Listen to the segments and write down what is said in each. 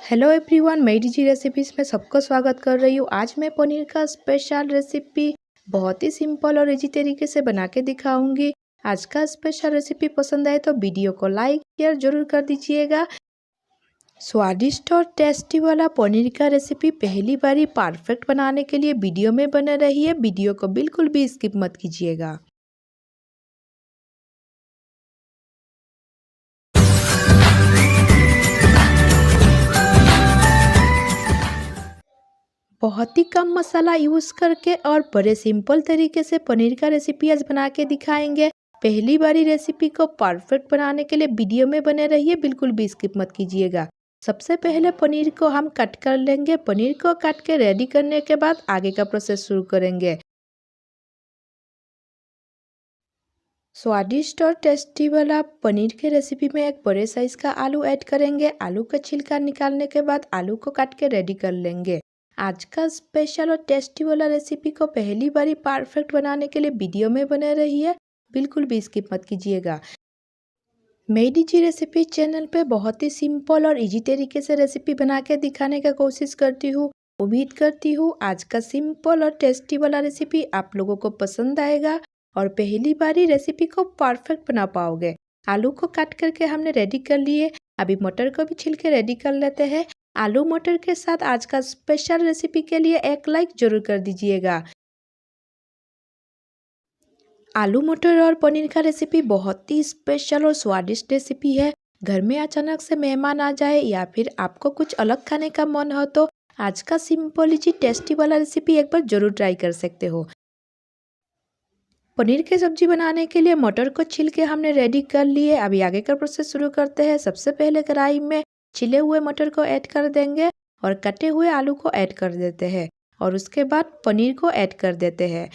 Hello everyone, मैं DG recipes में सबको स्वागत कर रही हूँ। आज मैं पनीर का स्पेशल रेसिपी बहुत ही सिंपल और इजी तरीके से बना के दिखाऊंगी। आज का स्पेशल रेसिपी पसंद आए तो वीडियो को लाइक शेयर जरूर कर दीजिएगा। स्वादिष्ट और टेस्टी वाला पनीर का रेसिपी पहली बारी परफेक्ट बनाने के लिए वीडियो में बने रहिए। वीडियो को बिल्कुल भी स्किप मत कीजिएगा। बहुत ही कम मसाला यूज़ करके और बड़े सिंपल तरीके से पनीर का रेसिपी आज बना के दिखाएंगे। पहली बारी रेसिपी को परफेक्ट बनाने के लिए वीडियो में बने रहिए, बिल्कुल भी स्किप मत कीजिएगा। सबसे पहले पनीर को हम कट कर लेंगे। पनीर को काट के रेडी करने के बाद आगे का प्रोसेस शुरू करेंगे। स्वादिष्ट और टेस्टी वाला पनीर के रेसिपी में एक बड़े साइज का आलू ऐड करेंगे। आलू का छिलका निकालने के बाद आलू को काट के रेडी कर लेंगे। आज का स्पेशल और टेस्टी वाला रेसिपी को पहली बारी परफेक्ट बनाने के लिए वीडियो में बने रहिए, बिल्कुल भी स्किप मत कीजिएगा। मैं डीजी रेसिपी चैनल पे बहुत ही सिंपल और इजी तरीके से रेसिपी बना के दिखाने का कोशिश करती हूँ। उम्मीद करती हूँ आज का सिंपल और टेस्टी वाला रेसिपी आप लोगों को पसंद आएगा और पहली बारी रेसिपी को परफेक्ट बना पाओगे। आलू को काट करके हमने रेडी कर लिए। अभी मटर को भी छिल के रेडी कर लेते हैं। आलू मटर के साथ आज का स्पेशल रेसिपी के लिए एक लाइक जरूर कर दीजिएगा। आलू मटर और पनीर का रेसिपी बहुत ही स्पेशल और स्वादिष्ट रेसिपी है। घर में अचानक से मेहमान आ जाए या फिर आपको कुछ अलग खाने का मन हो तो आज का सिंपल इजी टेस्टी वाला रेसिपी एक बार जरूर ट्राई कर सकते हो। पनीर की सब्जी बनाने के लिए मटर को छील के हमने रेडी कर लिए। अभी आगे का प्रोसेस शुरू करते हैं। सबसे पहले कढ़ाई में छिले हुए मटर को ऐड कर देंगे और कटे हुए आलू को ऐड कर देते हैं और उसके बाद पनीर को ऐड कर देते हैं।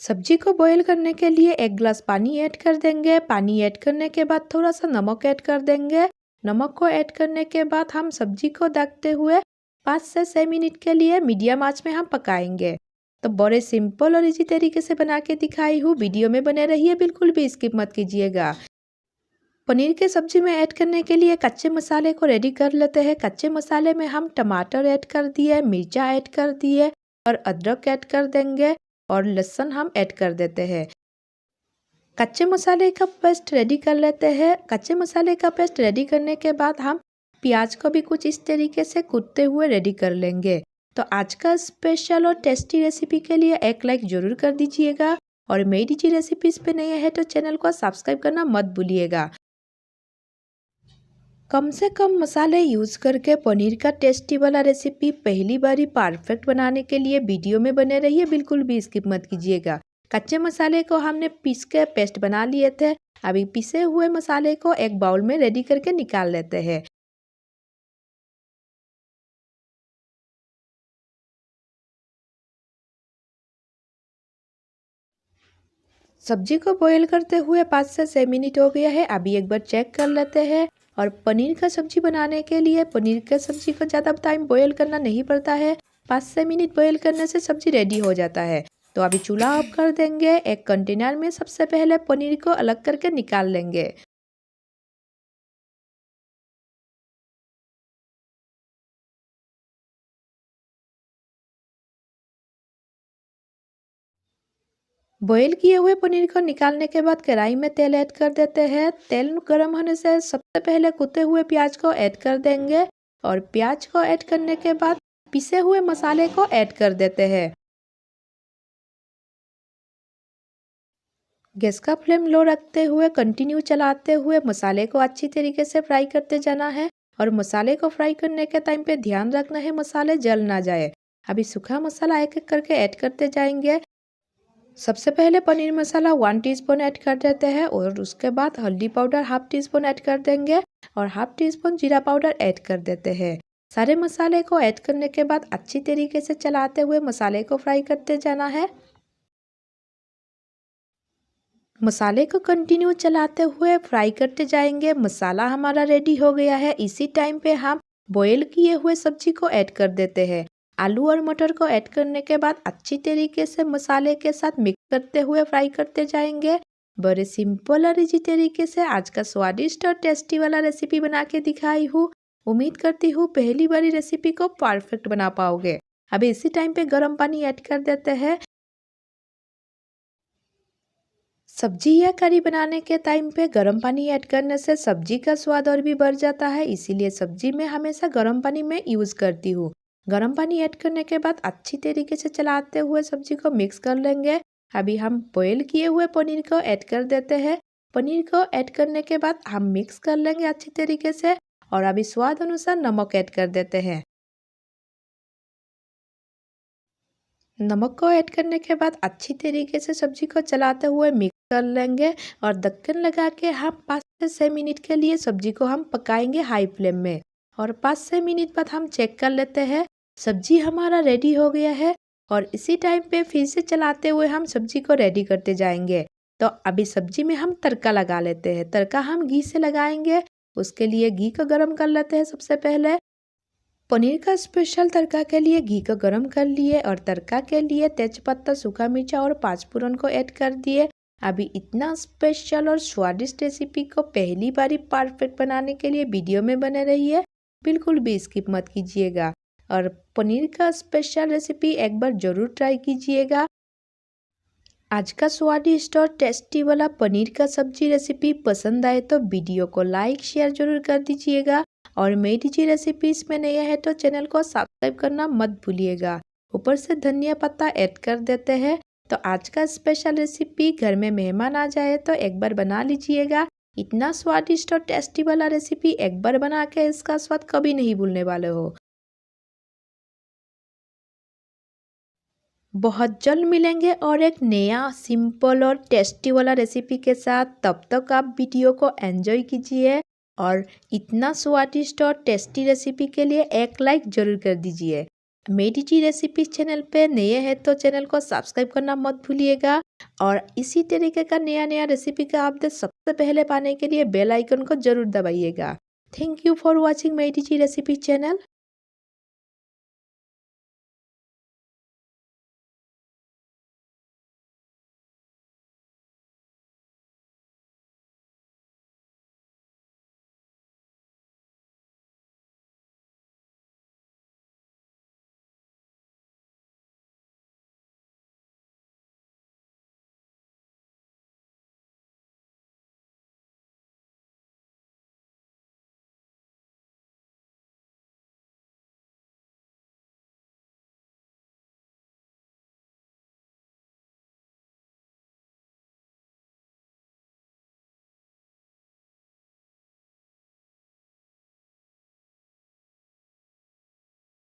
सब्जी को बॉईल करने के लिए 1 गिलास पानी ऐड कर देंगे। पानी ऐड करने के बाद थोड़ा सा नमक ऐड कर देंगे। नमक को ऐड करने के बाद हम सब्जी को ढकते हुए 5 से 6 मिनट के लिए मीडियम आंच में हम पकाएंगे। तो बड़े सिंपल और इजी तरीके से बना के दिखाई हूँ। वीडियो में बने रहिए, बिल्कुल भी स्किप मत कीजिएगा। पनीर के सब्जी में ऐड करने के लिए कच्चे मसाले को रेडी कर लेते हैं। कच्चे मसाले में हम टमाटर ऐड कर दिए, मिर्चा ऐड कर दिए और अदरक ऐड कर देंगे और लहसुन हम ऐड कर देते हैं। कच्चे मसाले का पेस्ट रेडी कर लेते हैं। कच्चे मसाले का पेस्ट रेडी करने के बाद हम प्याज को भी कुछ इस तरीके से कूटते हुए रेडी कर लेंगे। तो आज का स्पेशल और टेस्टी रेसिपी के लिए एक लाइक जरूर कर दीजिएगा और मेरी डीजी रेसिपीज पे नए हैं तो चैनल को सब्सक्राइब करना मत भूलिएगा। कम से कम मसाले यूज़ करके पनीर का टेस्टी वाला रेसिपी पहली बारी परफेक्ट बनाने के लिए वीडियो में बने रहिए, बिल्कुल भी स्किप मत कीजिएगा। कच्चे मसाले को हमने पीस के पेस्ट बना लिए थे। अभी पिसे हुए मसाले को एक बाउल में रेडी करके निकाल लेते हैं। सब्जी को बॉईल करते हुए 5 से 6 मिनट हो गया है। अभी एक बार चेक कर लेते हैं। और पनीर का सब्जी बनाने के लिए पनीर का सब्जी को ज़्यादा टाइम बॉईल करना नहीं पड़ता है। 5 से मिनट बॉईल करने से सब्जी रेडी हो जाता है। तो अभी चूल्हा ऑफ कर देंगे। एक कंटेनर में सबसे पहले पनीर को अलग करके निकाल लेंगे। बॉईल किए हुए पनीर को निकालने के बाद कढ़ाई में तेल ऐड कर देते हैं। तेल गर्म होने से सबसे पहले कुटे हुए प्याज को ऐड कर देंगे और प्याज को ऐड करने के बाद पिसे हुए मसाले को ऐड कर देते हैं। गैस का फ्लेम लो रखते हुए कंटिन्यू चलाते हुए मसाले को अच्छी तरीके से फ्राई करते जाना है और मसाले को फ्राई करने के टाइम पे ध्यान रखना है मसाले जल ना जाए। अभी सूखा मसाला एक एक करके ऐड करते जाएंगे। सबसे पहले पनीर मसाला 1 टीस्पून ऐड कर देते हैं और उसके बाद हल्दी powder half tea spoon add कर देंगे और हाफ टी स्पून जीरा पाउडर ऐड कर देते हैं। सारे मसाले को ऐड करने के बाद अच्छी तरीके से चलाते हुए मसाले को फ्राई करते जाना है। मसाले को कंटिन्यू चलाते हुए फ्राई करते जाएंगे। मसाला हमारा रेडी हो गया है। इसी टाइम पे हम बॉईल किए हुए सब्जी को ऐड कर देते हैं। आलू और मटर को ऐड करने के बाद अच्छी तरीके से मसाले के साथ मिक्स करते हुए फ्राई करते जाएंगे। बड़े सिंपल और इजी तरीके से आज का स्वादिष्ट और टेस्टी वाला रेसिपी बना के दिखाई हूँ। उम्मीद करती हूँ पहली बारी रेसिपी को परफेक्ट बना पाओगे। अभी इसी टाइम पे गर्म पानी ऐड कर देते हैं। सब्जी या करी बनाने के टाइम पे गर्म पानी ऐड करने से सब्जी का स्वाद और भी बढ़ जाता है, इसीलिए सब्जी में हमेशा गर्म पानी में यूज़ करती हूँ। गर्म पानी ऐड करने के बाद अच्छी तरीके से चलाते हुए सब्जी को मिक्स कर लेंगे। अभी हम बॉयल किए हुए पनीर को ऐड कर देते हैं। पनीर को ऐड करने के बाद हम मिक्स कर लेंगे अच्छी तरीके से और अभी स्वाद अनुसार नमक ऐड कर देते हैं। नमक को ऐड करने के बाद अच्छी तरीके से सब्जी को चलाते हुए मिक्स कर लेंगे और ढक्कन लगा के हम 5 से 6 मिनट के लिए सब्जी को हम पकाएंगे हाई फ्लेम में। और 5 से 6 मिनट बाद हम चेक कर लेते हैं। सब्जी हमारा रेडी हो गया है और इसी टाइम पे फिर से चलाते हुए हम सब्जी को रेडी करते जाएंगे। तो अभी सब्जी में हम तड़का लगा लेते हैं। तड़का हम घी से लगाएंगे। उसके लिए घी को गर्म कर लेते हैं। सबसे पहले पनीर का स्पेशल तड़का के लिए घी को गर्म कर लिए और तड़का के लिए तेजपत्ता, सूखा मिर्चा और 5 फोरन को ऐड कर दिए। अभी इतना स्पेशल और स्वादिष्ट रेसिपी को पहली बारी परफेक्ट बनाने के लिए वीडियो में बने रहिए, बिल्कुल भी स्किप मत कीजिएगा। और पनीर का स्पेशल रेसिपी एक बार ज़रूर ट्राई कीजिएगा। आज का स्वादिष्ट और टेस्टी वाला पनीर का सब्जी रेसिपी पसंद आए तो वीडियो को लाइक शेयर जरूर कर दीजिएगा और मेरी जी रेसिपीज में नया है तो चैनल को सब्सक्राइब करना मत भूलिएगा। ऊपर से धनिया पत्ता ऐड कर देते हैं। तो आज का स्पेशल रेसिपी घर में मेहमान आ जाए तो एक बार बना लीजिएगा। इतना स्वादिष्ट और टेस्टी वाला रेसिपी एक बार बना के इसका स्वाद कभी नहीं भूलने वाले हो। बहुत जल्द मिलेंगे और एक नया सिंपल और टेस्टी वाला रेसिपी के साथ। तब तक आप वीडियो को एंजॉय कीजिए और इतना स्वादिष्ट और टेस्टी रेसिपी के लिए एक लाइक जरूर कर दीजिए। मेरी जी रेसिपी चैनल पे नए हैं तो चैनल को सब्सक्राइब करना मत भूलिएगा और इसी तरीके का नया नया रेसिपी का अपडेट सबसे पहले पाने के लिए बेल आइकन को जरूर दबाइएगा। थैंक यू फॉर वॉचिंग मेरी जी रेसिपी चैनल।